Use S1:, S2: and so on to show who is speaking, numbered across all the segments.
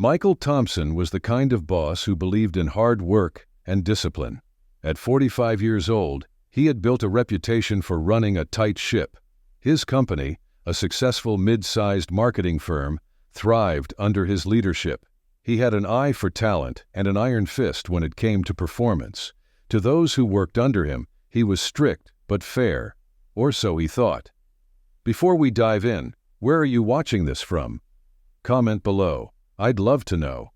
S1: Michael Thompson was the kind of boss who believed in hard work and discipline. At 45 years old, he had built a reputation for running a tight ship. His company, a successful mid-sized marketing firm, thrived under his leadership. He had an eye for talent and an iron fist when it came to performance. To those who worked under him, he was strict but fair, or so he thought. Before we dive in, where are you watching this from? Comment below. I'd love to know.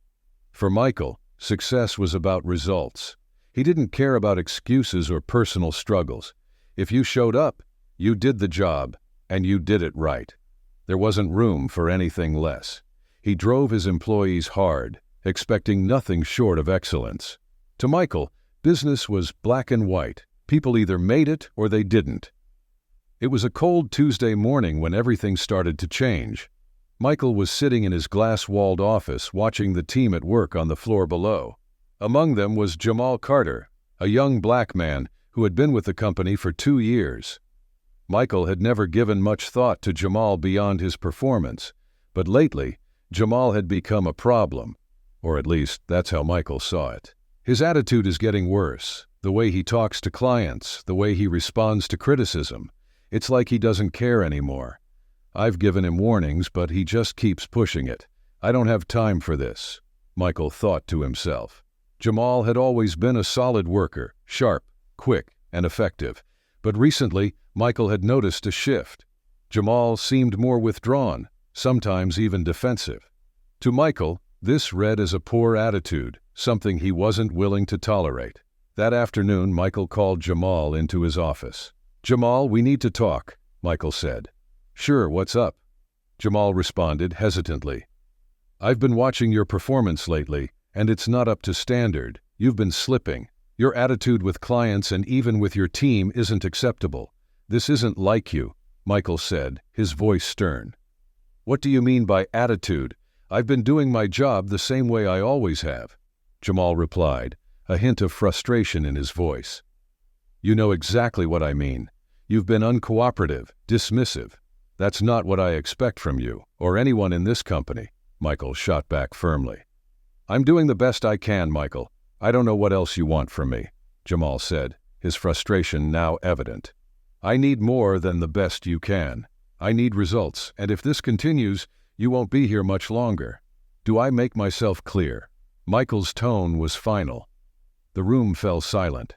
S1: For Michael, success was about results. He didn't care about excuses or personal struggles. If you showed up, you did the job, and you did it right. There wasn't room for anything less. He drove his employees hard, expecting nothing short of excellence. To Michael, business was black and white. People either made it or they didn't. It was a cold Tuesday morning when everything started to change. Michael was sitting in his glass-walled office watching the team at work on the floor below. Among them was Jamal Carter, a young black man who had been with the company for 2 years. Michael had never given much thought to Jamal beyond his performance, but lately, Jamal had become a problem, or at least that's how Michael saw it. His attitude is getting worse, the way he talks to clients, the way he responds to criticism. It's like he doesn't care anymore. I've given him warnings, but he just keeps pushing it. I don't have time for this, Michael thought to himself. Jamal had always been a solid worker, sharp, quick, and effective. But recently, Michael had noticed a shift. Jamal seemed more withdrawn, sometimes even defensive. To Michael, this read as a poor attitude, something he wasn't willing to tolerate. That afternoon, Michael called Jamal into his office. "Jamal, we need to talk," Michael said. "Sure, what's up?" Jamal responded hesitantly. "I've been watching your performance lately, and it's not up to standard. You've been slipping. Your attitude with clients and even with your team isn't acceptable. This isn't like you," Michael said, his voice stern. "What do you mean by attitude? I've been doing my job the same way I always have," Jamal replied, a hint of frustration in his voice. "You know exactly what I mean. You've been uncooperative, dismissive. That's not what I expect from you, or anyone in this company," Michael shot back firmly. "I'm doing the best I can, Michael. I don't know what else you want from me," Jamal said, his frustration now evident. "I need more than the best you can. I need results, and if this continues, you won't be here much longer. Do I make myself clear?" Michael's tone was final. The room fell silent.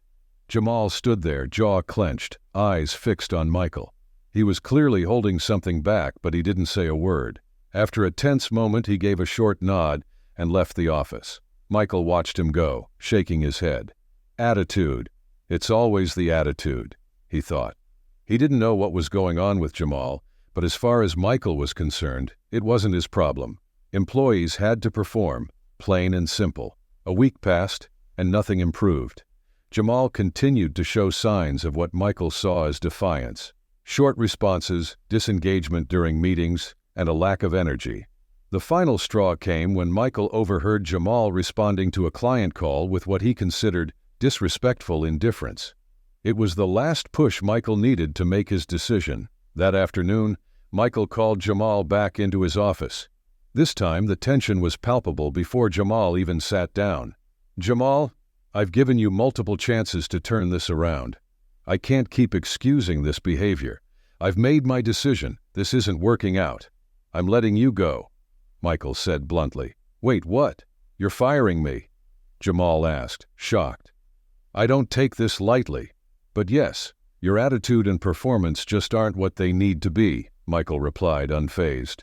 S1: Jamal stood there, jaw clenched, eyes fixed on Michael. He was clearly holding something back, but he didn't say a word. After a tense moment, he gave a short nod and left the office. Michael watched him go, shaking his head. Attitude. It's always the attitude, he thought. He didn't know what was going on with Jamal, but as far as Michael was concerned, it wasn't his problem. Employees had to perform, plain and simple. A week passed, and nothing improved. Jamal continued to show signs of what Michael saw as defiance. Short responses, disengagement during meetings, and a lack of energy. The final straw came when Michael overheard Jamal responding to a client call with what he considered disrespectful indifference. It was the last push Michael needed to make his decision. That afternoon, Michael called Jamal back into his office. This time, the tension was palpable before Jamal even sat down. "Jamal, I've given you multiple chances to turn this around. I can't keep excusing this behavior. I've made my decision. This isn't working out. I'm letting you go," Michael said bluntly. "Wait, what? You're firing me?" Jamal asked, shocked. "I don't take this lightly. But yes, your attitude and performance just aren't what they need to be," Michael replied, unfazed.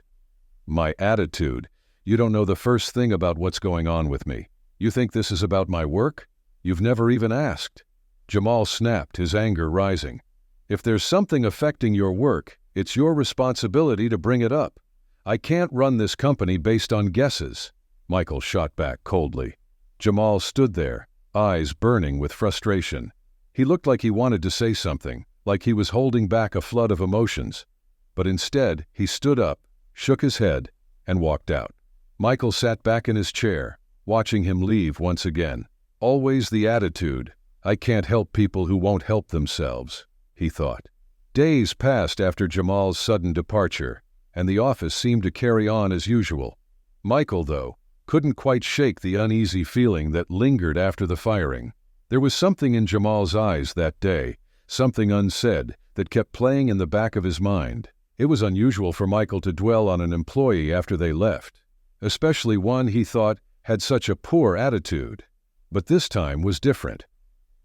S1: "My attitude? You don't know the first thing about what's going on with me. You think this is about my work? You've never even asked." Jamal snapped, his anger rising. "If there's something affecting your work, it's your responsibility to bring it up. I can't run this company based on guesses," Michael shot back coldly. Jamal stood there, eyes burning with frustration. He looked like he wanted to say something, like he was holding back a flood of emotions. But instead, he stood up, shook his head, and walked out. Michael sat back in his chair, watching him leave once again. Always the attitude. "I can't help people who won't help themselves," he thought. Days passed after Jamal's sudden departure, and the office seemed to carry on as usual. Michael, though, couldn't quite shake the uneasy feeling that lingered after the firing. There was something in Jamal's eyes that day, something unsaid, that kept playing in the back of his mind. It was unusual for Michael to dwell on an employee after they left, especially one he thought had such a poor attitude. But this time was different.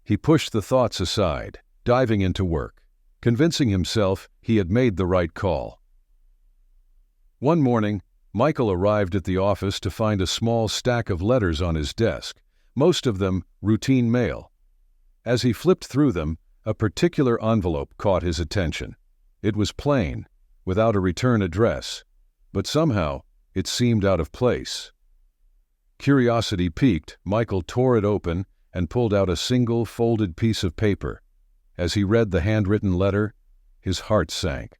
S1: He pushed the thoughts aside, diving into work, convincing himself he had made the right call. One morning, Michael arrived at the office to find a small stack of letters on his desk, most of them routine mail. As he flipped through them, a particular envelope caught his attention. It was plain, without a return address, but somehow it seemed out of place. Curiosity piqued, Michael tore it open and pulled out a single folded piece of paper. As he read the handwritten letter, his heart sank.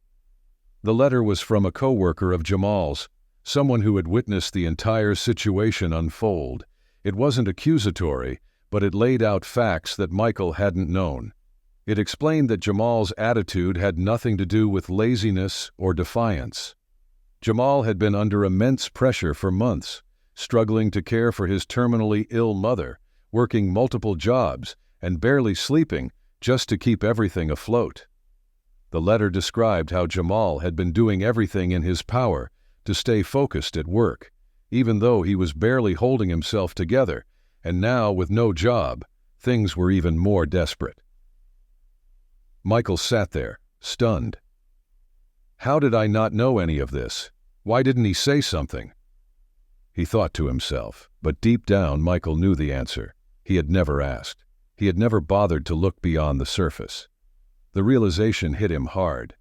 S1: The letter was from a coworker of Jamal's, someone who had witnessed the entire situation unfold. It wasn't accusatory, but it laid out facts that Michael hadn't known. It explained that Jamal's attitude had nothing to do with laziness or defiance. Jamal had been under immense pressure for months, struggling to care for his terminally ill mother, working multiple jobs, and barely sleeping just to keep everything afloat. The letter described how Jamal had been doing everything in his power to stay focused at work, even though he was barely holding himself together, and now, with no job, things were even more desperate. Michael sat there, stunned. How did I not know any of this? Why didn't he say something? He thought to himself, but deep down Michael knew the answer. He had never asked. He had never bothered to look beyond the surface. The realization hit him hard.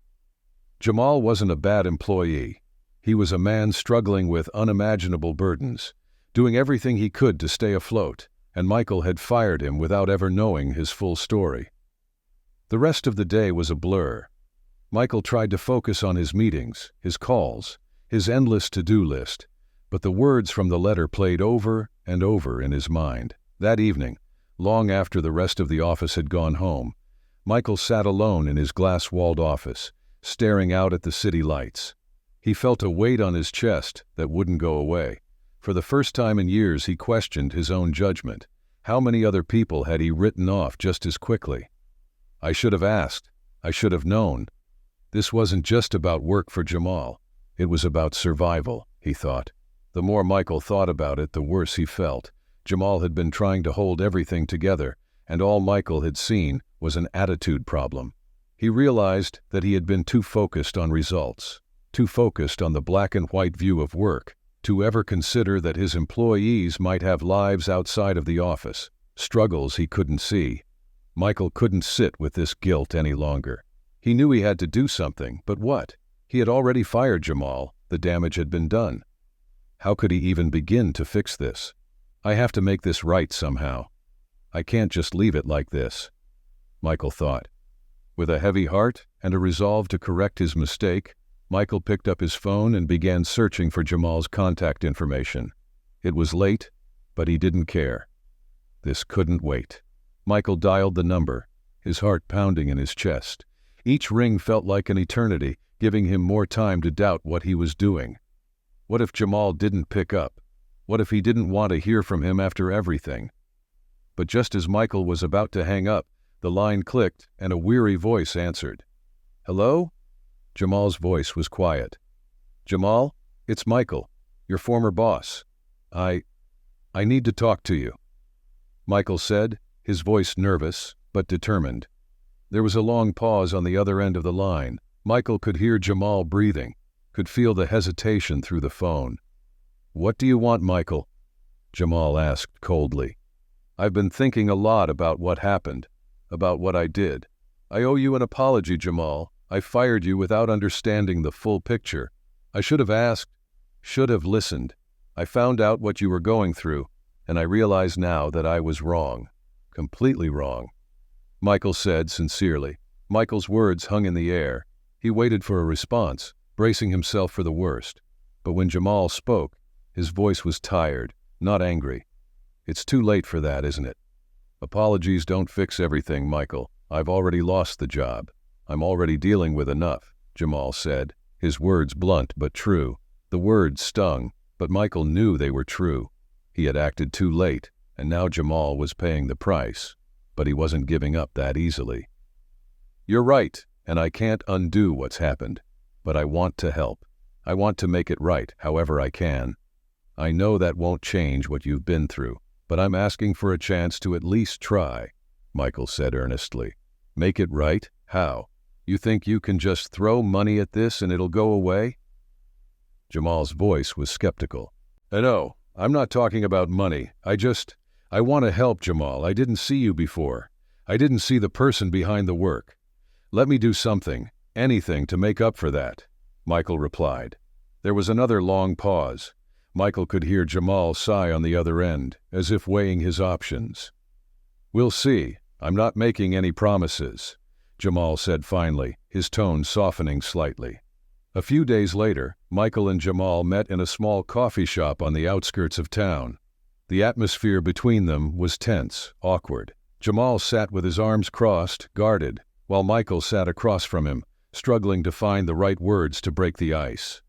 S1: Jamal wasn't a bad employee. He was a man struggling with unimaginable burdens, doing everything he could to stay afloat, and Michael had fired him without ever knowing his full story. The rest of the day was a blur. Michael tried to focus on his meetings, his calls, his endless to-do list, but the words from the letter played over and over in his mind. That evening, long after the rest of the office had gone home, Michael sat alone in his glass-walled office, staring out at the city lights. He felt a weight on his chest that wouldn't go away. For the first time in years, he questioned his own judgment. How many other people had he written off just as quickly? I should have asked. I should have known. This wasn't just about work for Jamal. It was about survival, he thought. The more Michael thought about it, the worse he felt. Jamal had been trying to hold everything together, and all Michael had seen was an attitude problem. He realized that he had been too focused on results, too focused on the black and white view of work, to ever consider that his employees might have lives outside of the office, struggles he couldn't see. Michael couldn't sit with this guilt any longer. He knew he had to do something, but what? He had already fired Jamal. The damage had been done. How could he even begin to fix this? I have to make this right somehow. I can't just leave it like this, Michael thought. With a heavy heart and a resolve to correct his mistake, Michael picked up his phone and began searching for Jamal's contact information. It was late, but he didn't care. This couldn't wait. Michael dialed the number, his heart pounding in his chest. Each ring felt like an eternity, giving him more time to doubt what he was doing. What if Jamal didn't pick up? What if he didn't want to hear from him after everything? But just as Michael was about to hang up, the line clicked and a weary voice answered. Hello? Jamal's voice was quiet. Jamal, it's Michael, your former boss. I need to talk to you, Michael said, his voice nervous but determined. There was a long pause on the other end of the line. Michael could hear Jamal breathing, could feel the hesitation through the phone. What do you want, Michael? Jamal asked coldly. I've been thinking a lot about what happened, about what I did. I owe you an apology, Jamal. I fired you without understanding the full picture. I should have asked, should have listened. I found out what you were going through, and I realize now that I was wrong. Completely wrong, Michael said sincerely. Michael's words hung in the air. He waited for a response, bracing himself for the worst. But when Jamal spoke, his voice was tired, not angry. It's too late for that, isn't it? Apologies don't fix everything, Michael. I've already lost the job. I'm already dealing with enough, Jamal said, his words blunt but true. The words stung, but Michael knew they were true. He had acted too late, and now Jamal was paying the price. But he wasn't giving up that easily. "You're right, and I can't undo what's happened. But I want to help. I want to make it right, however I can. I know that won't change what you've been through, but I'm asking for a chance to at least try," Michael said earnestly. "Make it right? How? You think you can just throw money at this and it'll go away?" Jamal's voice was skeptical. "No, I'm not talking about money. I want to help, Jamal. I didn't see you before. I didn't see the person behind the work. Let me do something, anything to make up for that," Michael replied. There was another long pause. Michael could hear Jamal sigh on the other end, as if weighing his options. "We'll see. I'm not making any promises," Jamal said finally, his tone softening slightly. A few days later, Michael and Jamal met in a small coffee shop on the outskirts of town. The atmosphere between them was tense, awkward. Jamal sat with his arms crossed, guarded, while Michael sat across from him, struggling to find the right words to break the ice.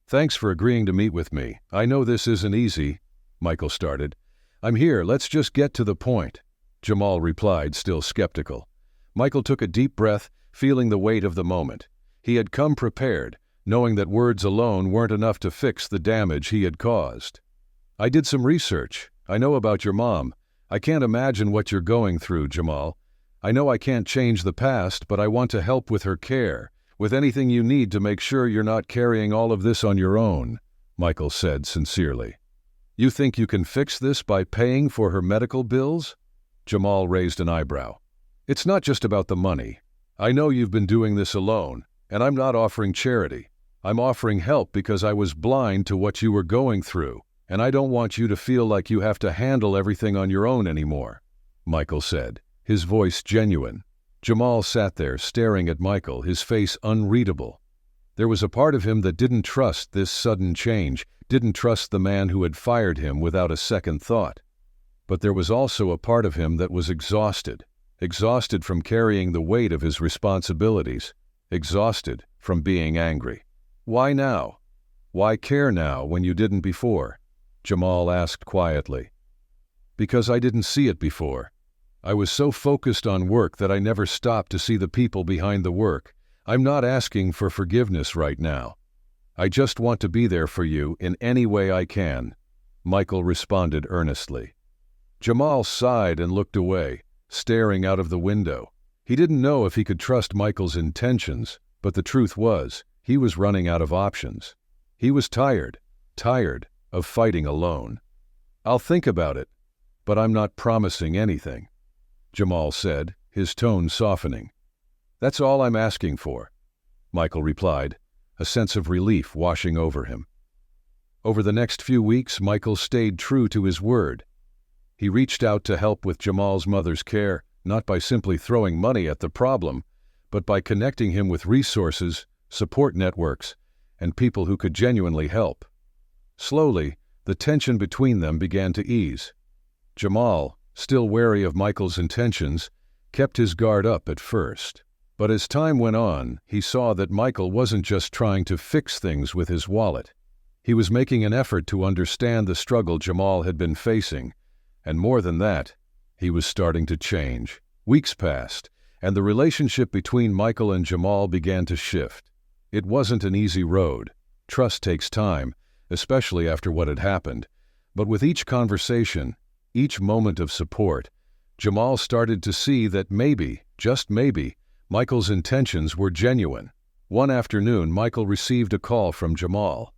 S1: "Thanks for agreeing to meet with me. I know this isn't easy," Michael started. "I'm here, let's just get to the point," Jamal replied, still skeptical. Michael took a deep breath, feeling the weight of the moment. He had come prepared, knowing that words alone weren't enough to fix the damage he had caused. "I did some research. I know about your mom. I can't imagine what you're going through, Jamal. I know I can't change the past, but I want to help with her care, with anything you need to make sure you're not carrying all of this on your own," Michael said sincerely. "You think you can fix this by paying for her medical bills?" Jamal raised an eyebrow. "It's not just about the money. I know you've been doing this alone, and I'm not offering charity. I'm offering help because I was blind to what you were going through, and I don't want you to feel like you have to handle everything on your own anymore," Michael said, his voice genuine. Jamal sat there staring at Michael, his face unreadable. There was a part of him that didn't trust this sudden change, didn't trust the man who had fired him without a second thought. But there was also a part of him that was exhausted from carrying the weight of his responsibilities, exhausted from being angry. "Why now? Why care now when you didn't before?" Jamal asked quietly. "Because I didn't see it before. I was so focused on work that I never stopped to see the people behind the work. I'm not asking for forgiveness right now. I just want to be there for you in any way I can," Michael responded earnestly. Jamal sighed and looked away, staring out of the window. He didn't know if he could trust Michael's intentions, but the truth was, he was running out of options. He was tired of fighting alone. "I'll think about it, but I'm not promising anything," Jamal said, his tone softening. "That's all I'm asking for," Michael replied, a sense of relief washing over him. Over the next few weeks, Michael stayed true to his word. He reached out to help with Jamal's mother's care, not by simply throwing money at the problem, but by connecting him with resources, support networks, and people who could genuinely help. Slowly, the tension between them began to ease. Jamal, still wary of Michael's intentions, kept his guard up at first. But as time went on, he saw that Michael wasn't just trying to fix things with his wallet. He was making an effort to understand the struggle Jamal had been facing, and more than that, he was starting to change. Weeks passed, and the relationship between Michael and Jamal began to shift. It wasn't an easy road. Trust takes time, especially after what had happened. But with each conversation, each moment of support, Jamal started to see that maybe, just maybe, Michael's intentions were genuine. One afternoon, Michael received a call from Jamal.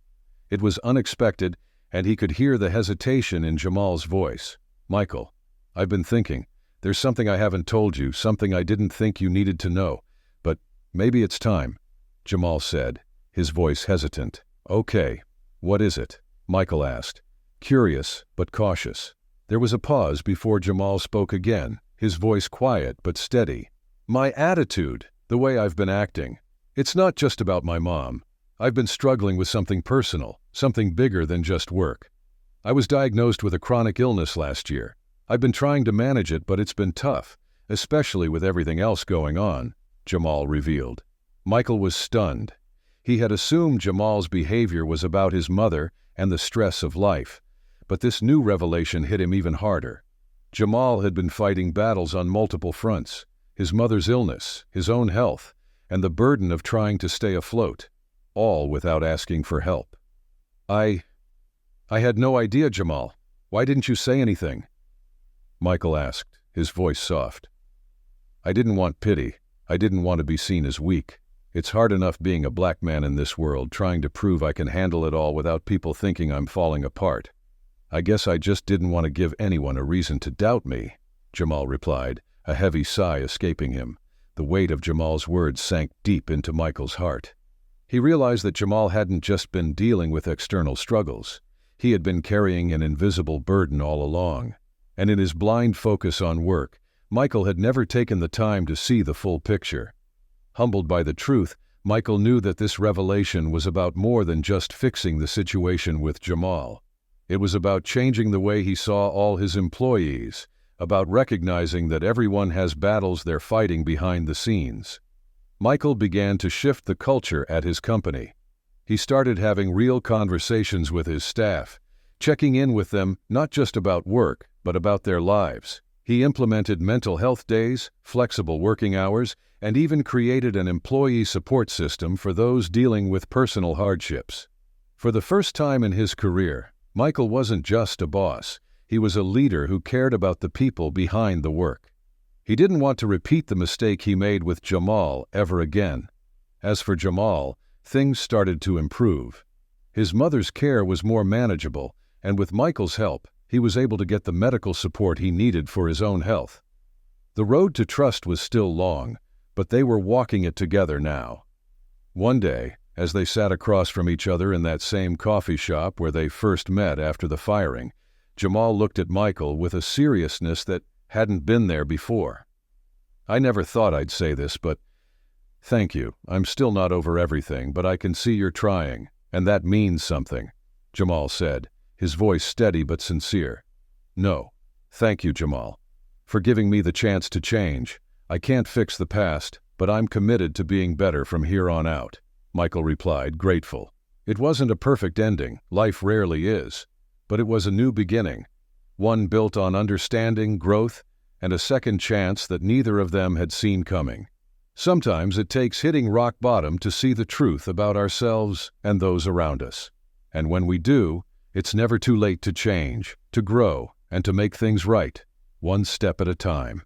S1: It was unexpected, and he could hear the hesitation in Jamal's voice. "Michael, I've been thinking. There's something I haven't told you, something I didn't think you needed to know. But maybe it's time," Jamal said, his voice hesitant. "Okay, what is it?" Michael asked, curious but cautious. There was a pause before Jamal spoke again, his voice quiet but steady. "My attitude, the way I've been acting. It's not just about my mom. I've been struggling with something personal, something bigger than just work. I was diagnosed with a chronic illness last year. I've been trying to manage it, but it's been tough, especially with everything else going on," Jamal revealed. Michael was stunned. He had assumed Jamal's behavior was about his mother and the stress of life, But this new revelation hit him even harder. Jamal had been fighting battles on multiple fronts: his mother's illness, his own health, and the burden of trying to stay afloat, all without asking for help. I had no idea, Jamal. Why didn't you say anything?" Michael asked, his voice soft. "I didn't want pity. I didn't want to be seen as weak. It's hard enough being a black man in this world, trying to prove I can handle it all without people thinking I'm falling apart. I guess I just didn't want to give anyone a reason to doubt me," Jamal replied, a heavy sigh escaping him. The weight of Jamal's words sank deep into Michael's heart. He realized that Jamal hadn't just been dealing with external struggles. He had been carrying an invisible burden all along. And in his blind focus on work, Michael had never taken the time to see the full picture. Humbled by the truth, Michael knew that this revelation was about more than just fixing the situation with Jamal. It was about changing the way he saw all his employees, about recognizing that everyone has battles they're fighting behind the scenes. Michael began to shift the culture at his company. He started having real conversations with his staff, checking in with them not just about work, but about their lives. He implemented mental health days, flexible working hours, and even created an employee support system for those dealing with personal hardships. For the first time in his career, Michael wasn't just a boss. He was a leader who cared about the people behind the work. He didn't want to repeat the mistake he made with Jamal ever again. As for Jamal, things started to improve. His mother's care was more manageable, and with Michael's help, he was able to get the medical support he needed for his own health. The road to trust was still long, but they were walking it together now. One day, as they sat across from each other in that same coffee shop where they first met after the firing, Jamal looked at Michael with a seriousness that hadn't been there before. "I never thought I'd say this, but thank you. I'm still not over everything, but I can see you're trying, and that means something," Jamal said, his voice steady but sincere. "No, thank you, Jamal, for giving me the chance to change. I can't fix the past, but I'm committed to being better from here on out," Michael replied, grateful. It wasn't a perfect ending, life rarely is, but it was a new beginning, one built on understanding, growth, and a second chance that neither of them had seen coming. Sometimes it takes hitting rock bottom to see the truth about ourselves and those around us. And when we do, it's never too late to change, to grow, and to make things right, one step at a time.